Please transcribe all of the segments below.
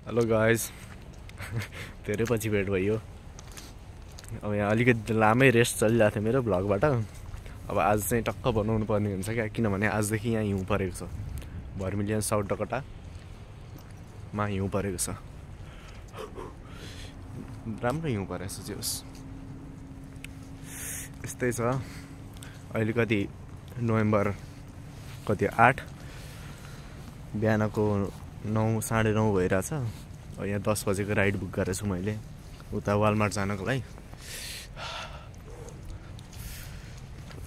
Hello guys धेरै पछि भेट भयो। अब यहाँ अलिकति लामै रेस्ट चलिरहेको थियो मेरो भ्लगबाट। अब आज चाहिँ टक्क बनाउनु पर्ने हुन्छ क्या, किनभने आजदेखि यहाँ हिउँ परेको छ। भर्मिलियन साउथ डकोटामा हिउँ परेको छ। राम्रो हिउँ परेको छ जे होस्। यस्तै छ। अहिले कति नोभेम्बर कति 8 बिहानको 9 साढे 9 भइरहेछ। यहाँ 10 बजेको राइड बुक गरेको छु मैले उता वालमार्ट जानको लागि।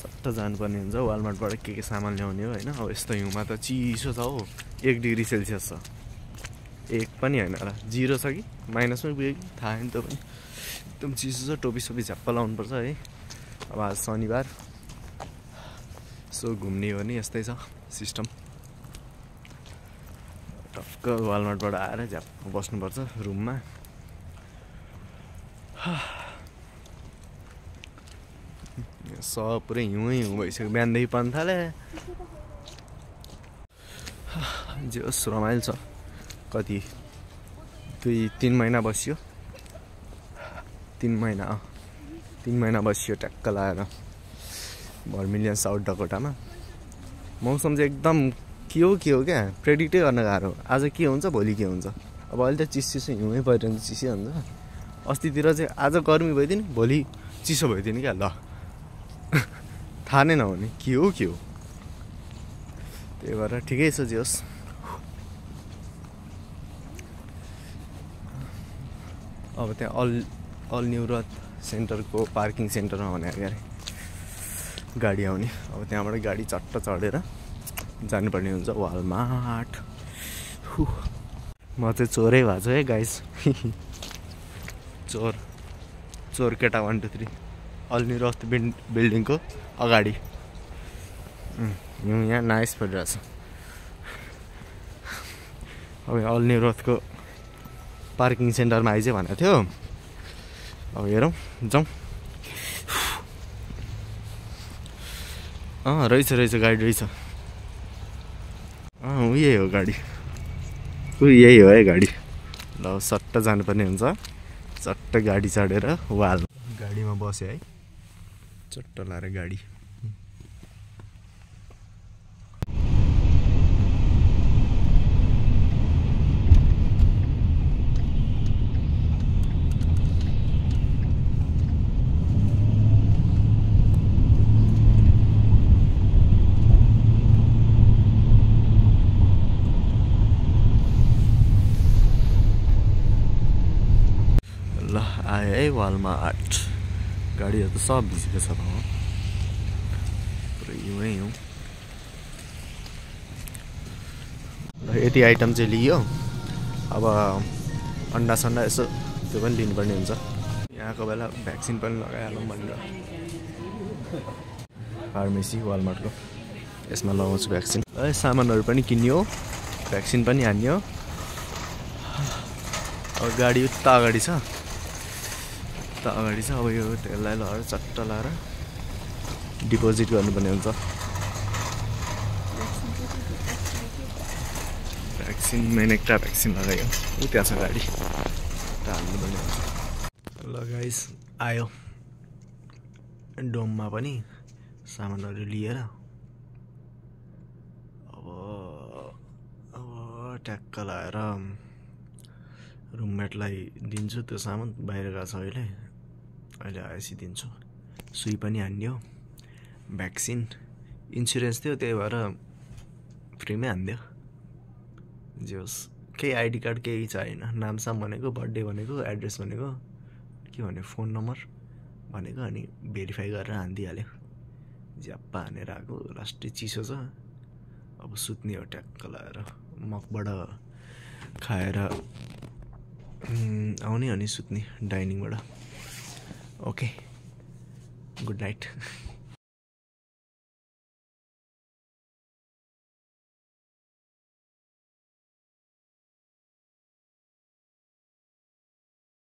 चट्ट जानुपर्ने हुन्छ वालमार्टबाट के सामान ल्याउने हो होइन। अब यस्तो हिउँमा त चिसो छ हो, 1 डिग्री सेल्सियस छ। 1 पनि होइन होला, 0 छ कि माइनसमै पुग्यो कि थाहा छैन त पनि। एकदम चिसो छ। टोपी सोपी झ्याप्प लाउनुपर्छ है। अब आज शनिबार सो घुम्ने हो नि यस्तै छ सिस्टम। टक्क वालमार्टबाट आएर झ्याप्प बस्नुपर्छ रुममा। सब पुरै हिउँ भइसक्यो, बिहानदेखि पर्न थाले। जे होस् रमाइलो छ। कति 2-3 महिना बसियो। 3 महिना बसियो ट्याक्क लाएर भर्मिलियन साउथ डकोटामा। मौसम चाहिँ एकदम के हो क्या, प्रेडिक्टै गर्न गाह्रो। आज के हुन्छ भोलि के हुन्छ। अब अहिले त चिसो हिउँै परिरहन्छ, चिसै हुन्छ। अस्तितिर चाहिँ आज गर्मी भइदिने भोलि चिसो भइदिने क्या। ल थाहा नै नहुने के हो। त्यही भएर ठिकै छ जे होस्। अब त्यहाँ अल न्यू रथ सेन्टरको पार्किङ सेन्टरमा भने अगाडि गाडी आउने। अब त्यहाँबाट गाडी चट्ट चढेर जानुपर्ने हुन्छ वालमार्ट। म चाहिँ चोरै भएको छु है गाइस। चोर केटा 1 2 3 अल न्यू रथ बिल्डिङको अगाडि। यहाँ नाइस परिरहेछ। अब अल न्यू रथको पार्किङ सेन्टरमा आइज भनेको थियो। अब हेरौँ जाउँ। रहेछ गाडी रहेछ। यही हो गाडी। यही हो है गाडी। ल सट्ट जानुपर्ने हुन्छ। चट्ट गाडी चढेर वाल गाडीमा बस्यो है। चट्ट लाएर गाडी। ल आयो है वालमार्ट। गाडीहरू त सब भिजेको छ पुरै हिउँ। यति आइटम चाहिँ लियो। अब अन्डा सन्डा यसो त्यो पनि लिनुपर्ने हुन्छ। यहाँको बेला भ्याक्सिन पनि लगाइहालौँ भनेर फार्मेसी वालमार्टको यसमा लगाउँछु भ्याक्सिन। सामानहरू पनि किन्यो, भ्याक्सिन पनि हान्यो। अब गाडी उता अगाडि छ। अब यो त्यसलाई लगाएर चट्ट लाएर डिपोजिट गर्नुपर्ने हुन्छ। भ्याक्सिन मेन एकटा भ्याक्सिन लगायो। त्यहाँ छ गाडी हाल्नुपर्ने हुन्छ। ल गाइस आयो डोममा पनि सामानहरू लिएर। अब ट्याक्क लाएर रुममेटलाई दिन्छु त्यो सामान। बाहिर गएको छ अहिले आएपछि दिन्छु। सुई पनि हान्यो, भ्याक्सिन, इन्सुरेन्स थियो त्यही भएर फ्रीमै हानिदियो। जे होस् केही आइडी कार्ड केही चाहिएन। नामसाम भनेको, बर्थडे भनेको, एड्रेस भनेको, के भन्यो फोन नम्बर भनेको, अनि भेरिफाई गरेर हानिदिइहाल्यो। झ्याप्पा हानेर आएको। लास्टै चिसो छ। अब सुत्ने हो ट्याक्क लगाएर। मकबाट खाएर आउने अनि सुत्ने डाइनिङबाट। Okay good night.